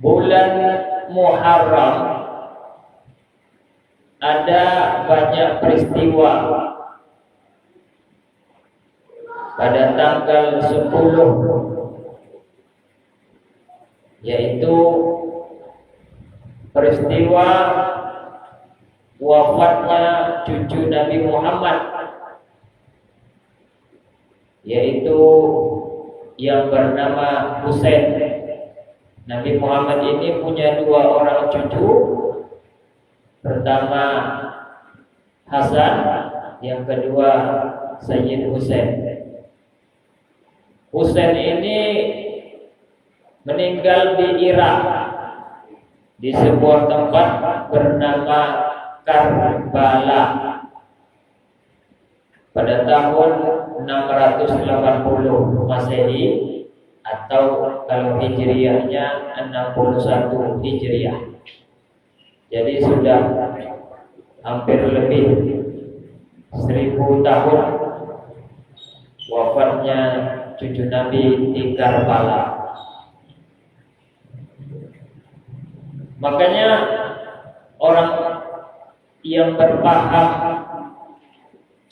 bulan Muharram ada banyak peristiwa. Pada tanggal 10 yaitu peristiwa wafatnya cucu Nabi Muhammad, yaitu yang bernama Husain. Nabi Muhammad ini punya dua orang cucu. Pertama Hasan, yang kedua Sayyid Husain. Husain ini meninggal di Irak, di sebuah tempat bernama Karbala pada tahun 680 Masehi, atau kalau Hijriahnya 61 Hijriah. Jadi sudah hampir lebih 1000 tahun wafatnya cucu Nabi di Karbala. Makanya orang yang berpaham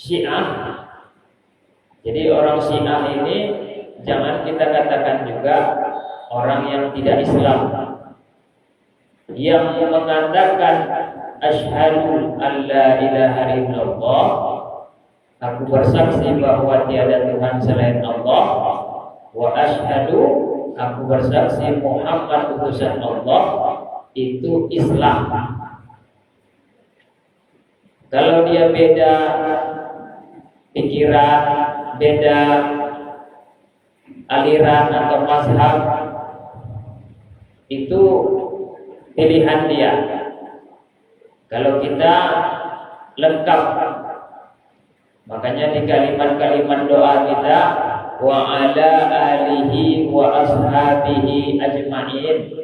Syiah, jadi orang Syiah ini jangan kita katakan juga orang yang tidak Islam, yang mengatakan asyhadu alla ilaha illallah, aku bersaksi bahwa tiada Tuhan selain Allah, wa asyhadu, aku bersaksi Muhammad utusan Allah, itu Islam. Kalau dia beda pikiran, beda aliran atau mazhab, itu pilihan dia. Kalau kita lengkap, makanya di kalimat-kalimat doa kita, wa ala alihi wa ashabihi ajma'in,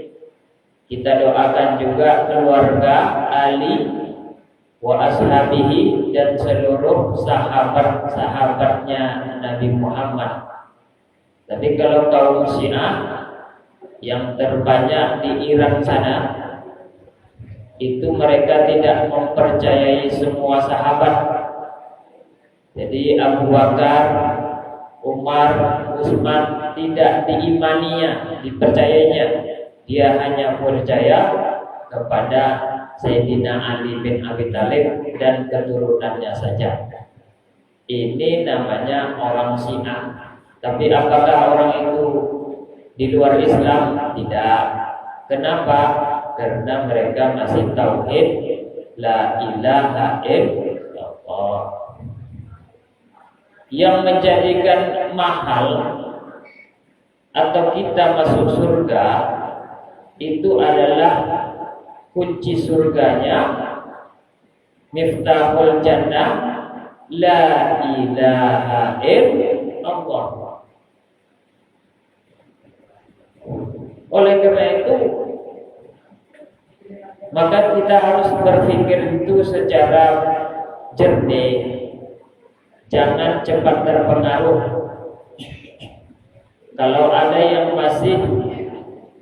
kita doakan juga keluarga Ali wa ashabihi dan seluruh sahabat-sahabatnya Nabi Muhammad. Tapi kalau kaum Syiah yang terbanyak di Iran sana, itu mereka tidak mempercayai semua sahabat. Jadi Abu Bakar, Umar, Utsman tidak diimaninya, dipercayainya. Dia hanya percaya kepada Sayyidina Ali bin Abi Thalib dan keturunannya saja. Ini namanya orang Syiah. Tapi apakah orang itu di luar Islam? Tidak. Kenapa? Karena mereka masih tauhid la ilaha illallah. Yang menjadikan mahal atau kita masuk surga itu adalah kunci surganya, miftahul jannah, la ilaha illallah. Oleh karena itu, maka kita harus berpikir itu secara jernih. Jangan cepat terpengaruh. Kalau ada yang masih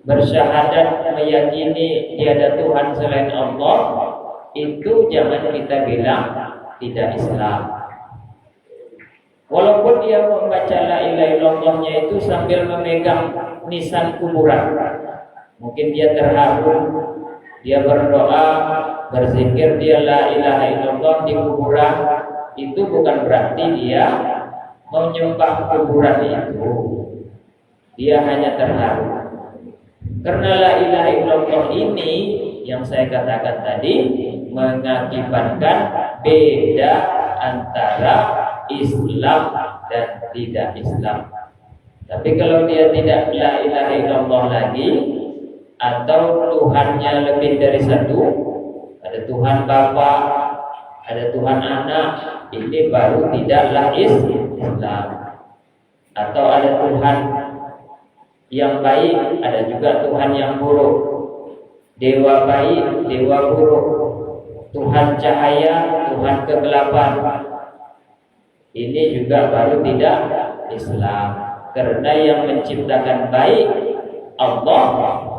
bersyahadat meyakini tiada Tuhan selain Allah, itu jangan kita bilang tidak Islam. Walaupun dia membaca la ilaha illallahnya itu sambil memegang nisan kuburan, mungkin dia terharu, dia berdoa, berzikir, dia la ilaha illallah di kuburan, itu bukan berarti dia menyembah kuburan itu. Dia hanya terharu. Karena la ilaha illallah ini yang saya katakan tadi mengakibatkan beda antara Islam dan tidak Islam. Tapi kalau dia tidak la ilaha illallah lagi, atau Tuhannya lebih dari satu, ada Tuhan Bapa, ada Tuhan Anak, ini baru tidaklah Islam. Atau ada Tuhan yang baik, ada juga Tuhan yang buruk. Dewa baik, dewa buruk. Tuhan cahaya, Tuhan kegelapan. Ini juga baru tidak Islam. Karena yang menciptakan baik Allah.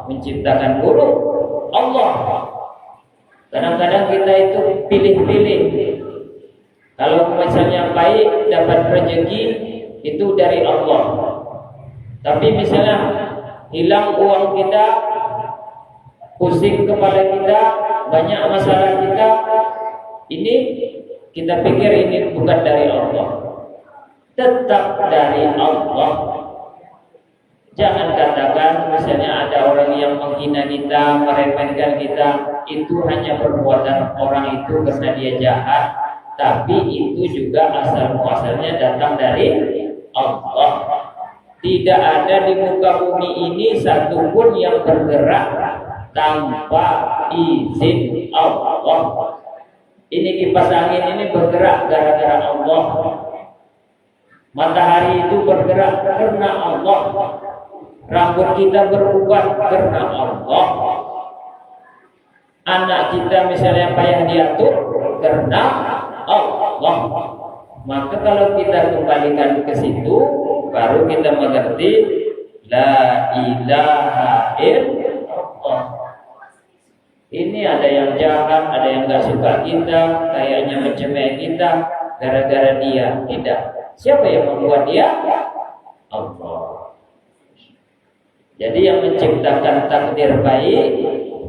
Menciptakan burung, Allah. Kadang-kadang kita itu pilih-pilih. Kalau misalnya baik dapat rezeki itu dari Allah. Tapi misalnya hilang uang kita, pusing kepala kita, banyak masalah kita, ini kita pikir ini bukan dari Allah. Tetap dari Allah. Jangan katakan misalnya ada orang yang menghina kita, meremehkan kita, itu hanya perbuatan orang itu karena dia jahat, tapi itu juga asal muasalnya datang dari Allah. Tidak ada di muka bumi ini satupun yang bergerak tanpa izin Allah. Ini kipas angin ini bergerak gara-gara Allah. Matahari itu bergerak karena Allah. Rambut kita berubah karena Allah. Anak kita misalnya payah diatur karena Allah. Maka kalau kita kembalikan ke situ, baru kita mengerti la ilaha illallah. Ini ada yang jahat, ada yang gak suka kita, kayaknya mencemeh kita gara-gara dia. Tidak. Siapa yang membuat dia? Allah. Jadi yang menciptakan takdir baik,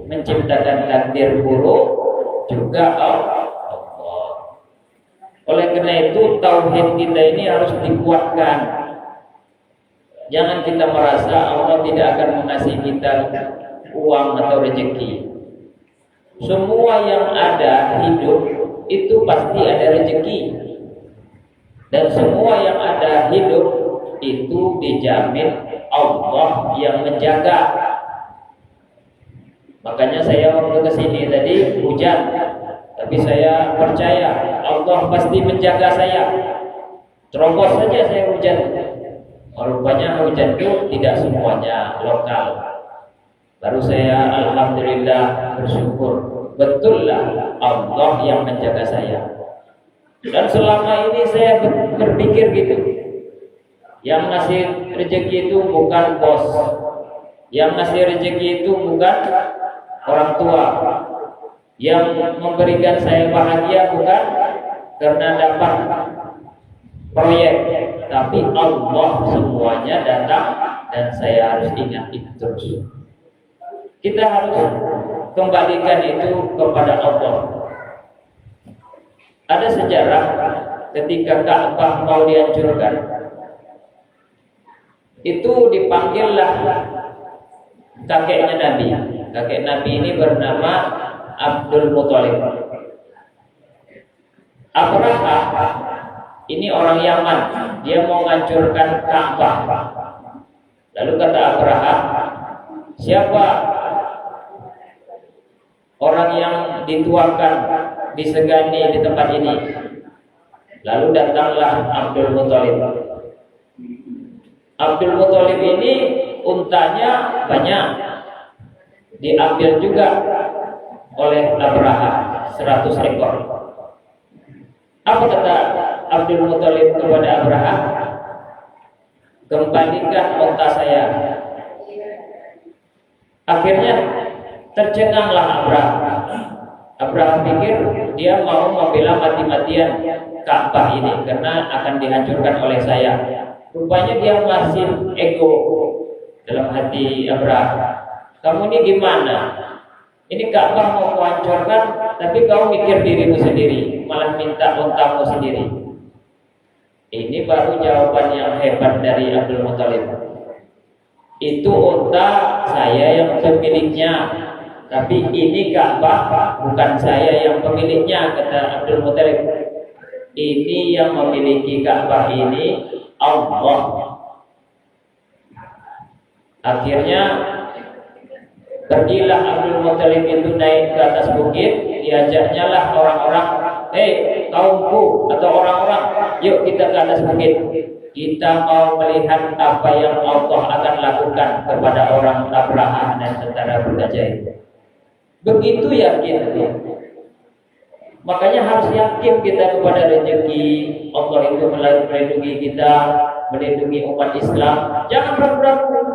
menciptakan takdir buruk juga Allah. Oleh karena itu tauhid kita ini harus dikuatkan. Jangan kita merasa Allah tidak akan mengasihi kita uang atau rezeki. Semua yang ada hidup itu pasti ada rezeki. Dan semua yang ada hidup itu dijamin Allah yang menjaga. Makanya saya waktu kesini tadi hujan, tapi saya percaya Allah pasti menjaga saya. Terobos saja saya hujan. Rupanya hujan itu tidak semuanya lokal. Baru saya alhamdulillah bersyukur, betullah Allah yang menjaga saya. Dan selama ini saya berpikir gitu. Yang ngasih rezeki itu bukan bos. Yang ngasih rezeki itu bukan orang tua. Yang memberikan saya bahagia bukan karena dapat proyek, tapi Allah semuanya datang dan saya harus ingat itu terus. Kita harus kembalikan itu kepada Allah. Ada sejarah ketika Ka'bah mau dihancurkan. Itu dipanggillah kakeknya Nabi. Kakek Nabi ini bernama Abdul Muthalib. Abraha ini orang Yaman, dia mau menghancurkan Ka'bah. Lalu kata Abraha, siapa orang yang dituakan, disegani di tempat ini? Lalu datanglah Abdul Muthalib. Abdul Muthalib ini untanya banyak, diambil juga oleh Abraha 100 ekor. Apa kata Abdul Muthalib kepada Abraha? Kembalikan unta saya. Akhirnya tercenganglah Abraha. Abraha pikir dia mau membela mati-matian Ka'bah ini karena akan dihancurkan oleh saya. Rupanya dia masih ego dalam hati Abraha. Kamu ini gimana? Ini Ka'bah mau kuhancurkan, tapi kau mikir dirimu sendiri, malah minta untamu sendiri. Ini baru jawaban yang hebat dari Abdul Muthalib. Itu unta saya yang pemiliknya, tapi ini Ka'bah bukan saya yang pemiliknya, kata Abdul Muthalib. Ini yang memiliki Ka'bah ini Allah. Akhirnya pergilah Abdul Muthalib itu naik ke atas bukit, diajaknya lah orang-orang, kaumku atau orang-orang, yuk kita ke atas bukit. Kita mau melihat apa yang Allah akan lakukan kepada orang Abraha dan tentara bergajah itu. Begitu yakin. Makanya harus yakin kita kepada rezeki. Allah itu melindungi kita, melindungi umat Islam. Jangan ragu-ragu.